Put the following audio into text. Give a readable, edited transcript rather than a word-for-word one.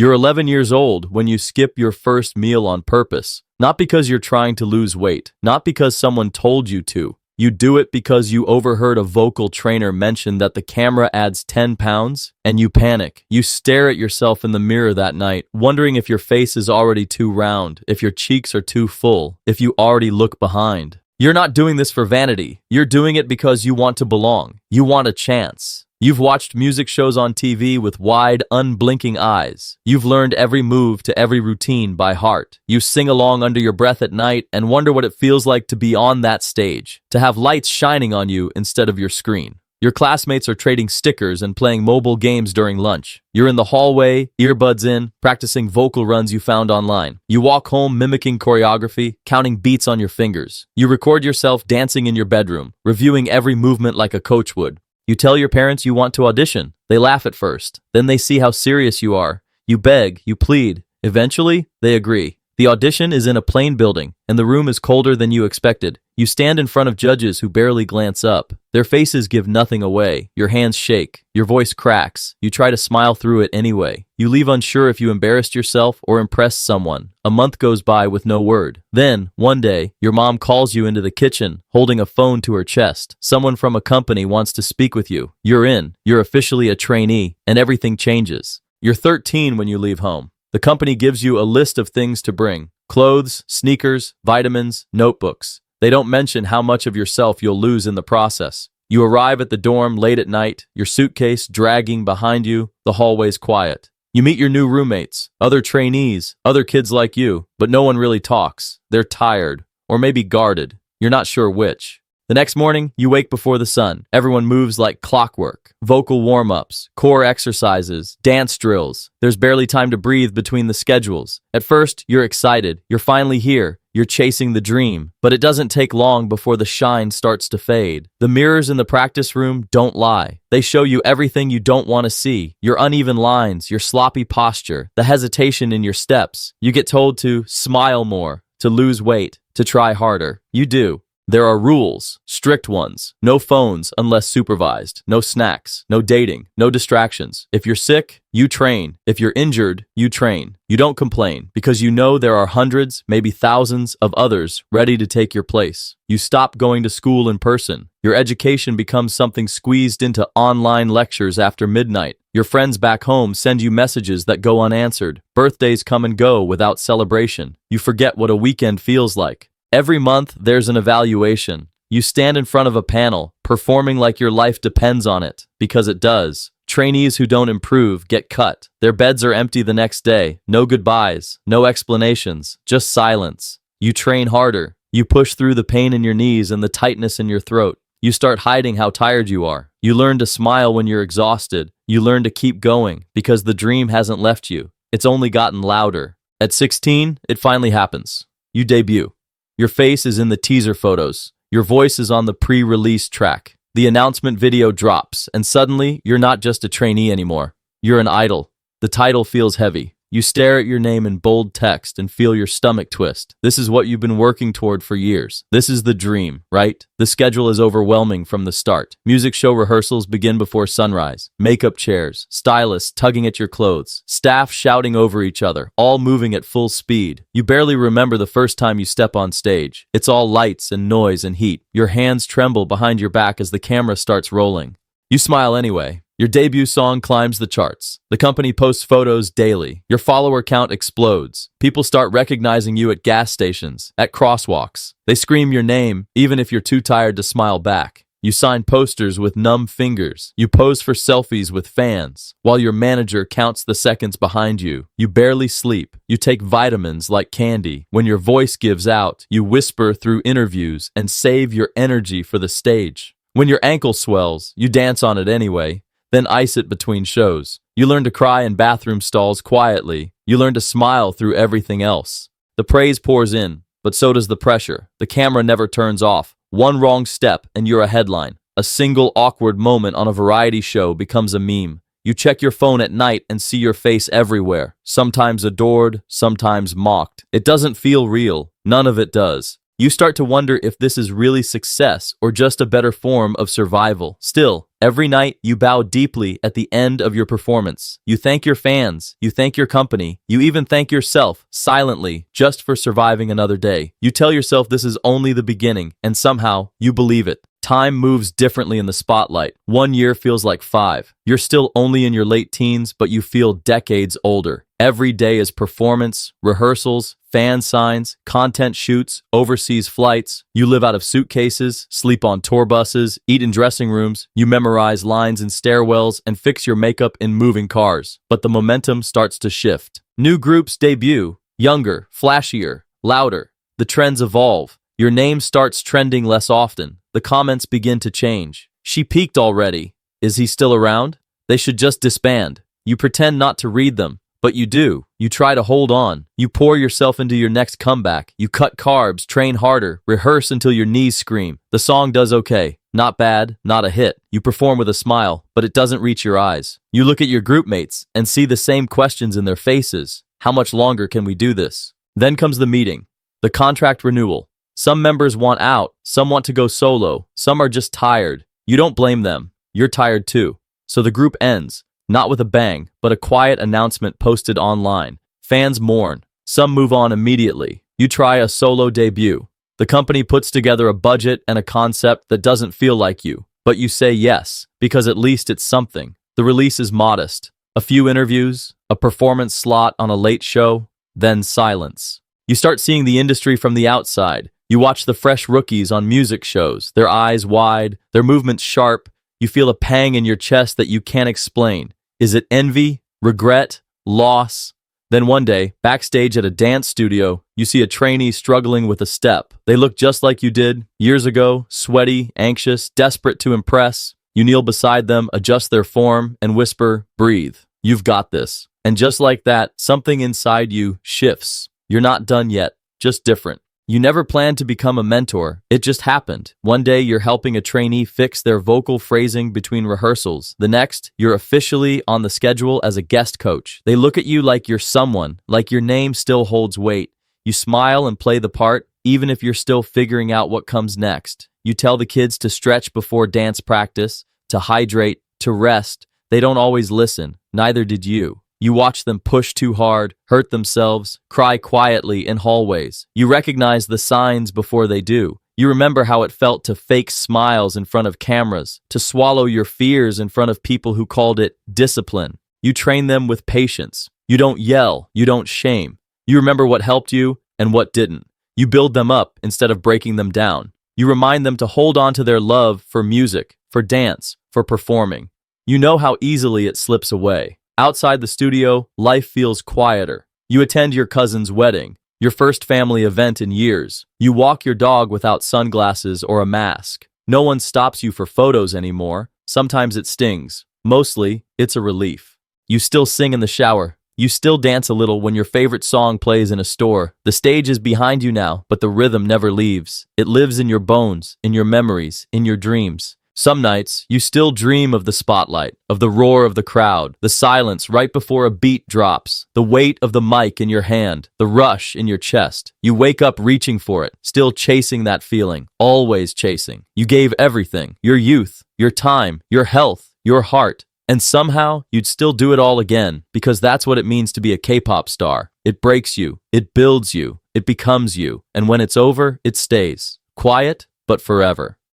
You're 11 years old when you skip your first meal on purpose. Not because you're trying to lose weight, not because someone told you to. You do it because you overheard a vocal trainer mention that the camera adds 10 pounds, and you panic. You stare at yourself in the mirror that night, wondering if your face is already too round, if your cheeks are too full, if you already look behind. You're not doing this for vanity. You're doing it because you want to belong. You want a chance. You've watched music shows on TV with wide, unblinking eyes. You've learned every move to every routine by heart. You sing along under your breath at night and wonder what it feels like to be on that stage, to have lights shining on you instead of your screen. Your classmates are trading stickers and playing mobile games during lunch. You're in the hallway, earbuds in, practicing vocal runs you found online. You walk home mimicking choreography, counting beats on your fingers. You record yourself dancing in your bedroom, reviewing every movement like a coach would. You tell your parents you want to audition. They laugh at first. Then they see how serious you are. You beg, you plead. Eventually, they agree. The audition is in a plain building, and the room is colder than you expected. You stand in front of judges who barely glance up. Their faces give nothing away. Your hands shake. Your voice cracks. You try to smile through it anyway. You leave unsure if you embarrassed yourself or impressed someone. A month goes by with no word. Then, one day, your mom calls you into the kitchen, holding a phone to her chest. Someone from a company wants to speak with you. You're in. You're officially a trainee, and everything changes. You're 13 when you leave home. The company gives you a list of things to bring: clothes, sneakers, vitamins, notebooks. They don't mention how much of yourself you'll lose in the process. You arrive at the dorm late at night, your suitcase dragging behind you, the hallways quiet. You meet your new roommates, other trainees, other kids like you, but no one really talks. They're tired, or maybe guarded. You're not sure which. The next morning, you wake before the sun. Everyone moves like clockwork. Vocal warm-ups, core exercises, dance drills. There's barely time to breathe between the schedules. At first, you're excited. You're finally here. You're chasing the dream. But it doesn't take long before the shine starts to fade. The mirrors in the practice room don't lie. They show you everything you don't want to see. Your uneven lines, your sloppy posture, the hesitation in your steps. You get told to smile more, to lose weight, to try harder. You do. There are rules, strict ones. No phones unless supervised. No snacks. No dating. No distractions. If you're sick, you train. If you're injured, you train. You don't complain because you know there are hundreds, maybe thousands of others ready to take your place. You stop going to school in person. Your education becomes something squeezed into online lectures after midnight. Your friends back home send you messages that go unanswered. Birthdays come and go without celebration. You forget what a weekend feels like. Every month, there's an evaluation. You stand in front of a panel, performing like your life depends on it, because it does. Trainees who don't improve get cut. Their beds are empty the next day. No goodbyes, no explanations, just silence. You train harder. You push through the pain in your knees and the tightness in your throat. You start hiding how tired you are. You learn to smile when you're exhausted. You learn to keep going, because the dream hasn't left you. It's only gotten louder. At 16, it finally happens. You debut. Your face is in the teaser photos. Your voice is on the pre-release track. The announcement video drops, and suddenly, you're not just a trainee anymore. You're an idol. The title feels heavy. You stare at your name in bold text and feel your stomach twist. This is what you've been working toward for years. This is the dream, right? The schedule is overwhelming from the start. Music show rehearsals begin before sunrise. Makeup chairs, stylists tugging at your clothes, staff shouting over each other, all moving at full speed. You barely remember the first time you step on stage. It's all lights and noise and heat. Your hands tremble behind your back as the camera starts rolling. You smile anyway. Your debut song climbs the charts. The company posts photos daily. Your follower count explodes. People start recognizing you at gas stations, at crosswalks. They scream your name, even if you're too tired to smile back. You sign posters with numb fingers. You pose for selfies with fans, while your manager counts the seconds behind you. You barely sleep. You take vitamins like candy. When your voice gives out, you whisper through interviews and save your energy for the stage. When your ankle swells, you dance on it anyway, then ice it between shows. You learn to cry in bathroom stalls quietly. You learn to smile through everything else. The praise pours in, but so does the pressure. The camera never turns off. One wrong step and you're a headline. A single awkward moment on a variety show becomes a meme. You check your phone at night and see your face everywhere, sometimes adored, sometimes mocked. It doesn't feel real. None of it does. You start to wonder if this is really success or just a better form of survival. Still, every night you bow deeply at the end of your performance. You thank your fans, you thank your company, you even thank yourself silently just for surviving another day. You tell yourself this is only the beginning, and somehow you believe it. Time moves differently in the spotlight. 1 year feels like 5. You're still only in your late teens, but you feel decades older. Every day is performance, rehearsals, fan signs, content shoots, overseas flights. You live out of suitcases, sleep on tour buses, eat in dressing rooms. You memorize lines in stairwells and fix your makeup in moving cars. But the momentum starts to shift. New groups debut, younger, flashier, louder. The trends evolve. Your name starts trending less often. The comments begin to change. She peaked already. Is he still around? They should just disband. You pretend not to read them, but you do. You try to hold on. You pour yourself into your next comeback. You cut carbs, train harder, rehearse until your knees scream. The song does okay. Not bad, not a hit. You perform with a smile, but it doesn't reach your eyes. You look at your group mates and see the same questions in their faces. How much longer can we do this? Then comes the meeting, the contract renewal. Some members want out, some want to go solo, some are just tired. You don't blame them. You're tired too. So the group ends, not with a bang, but a quiet announcement posted online. Fans mourn. Some move on immediately. You try a solo debut. The company puts together a budget and a concept that doesn't feel like you, but you say yes, because at least it's something. The release is modest. A few interviews, a performance slot on a late show, then silence. You start seeing the industry from the outside. You watch the fresh rookies on music shows, their eyes wide, their movements sharp. You feel a pang in your chest that you can't explain. Is it envy, regret, loss? Then one day, backstage at a dance studio, you see a trainee struggling with a step. They look just like you did years ago, sweaty, anxious, desperate to impress. You kneel beside them, adjust their form, and whisper, breathe. You've got this. And just like that, something inside you shifts. You're not done yet, just different. You never planned to become a mentor. It just happened. One day, you're helping a trainee fix their vocal phrasing between rehearsals. The next, you're officially on the schedule as a guest coach. They look at you like you're someone, like your name still holds weight. You smile and play the part, even if you're still figuring out what comes next. You tell the kids to stretch before dance practice, to hydrate, to rest. They don't always listen. Neither did you. You watch them push too hard, hurt themselves, cry quietly in hallways. You recognize the signs before they do. You remember how it felt to fake smiles in front of cameras, to swallow your fears in front of people who called it discipline. You train them with patience. You don't yell, you don't shame. You remember what helped you and what didn't. You build them up instead of breaking them down. You remind them to hold on to their love for music, for dance, for performing. You know how easily it slips away. Outside the studio, life feels quieter. You attend your cousin's wedding, your first family event in years. You walk your dog without sunglasses or a mask. No one stops you for photos anymore. Sometimes it stings. Mostly, it's a relief. You still sing in the shower. You still dance a little when your favorite song plays in a store. The stage is behind you now, but the rhythm never leaves. It lives in your bones, in your memories, in your dreams. Some nights, you still dream of the spotlight, of the roar of the crowd, the silence right before a beat drops, the weight of the mic in your hand, the rush in your chest. You wake up reaching for it, still chasing that feeling, always chasing. You gave everything, your youth, your time, your health, your heart, and somehow you'd still do it all again, because that's what it means to be a K-pop star. It breaks you, it builds you, it becomes you, and when it's over, it stays. Quiet, but forever.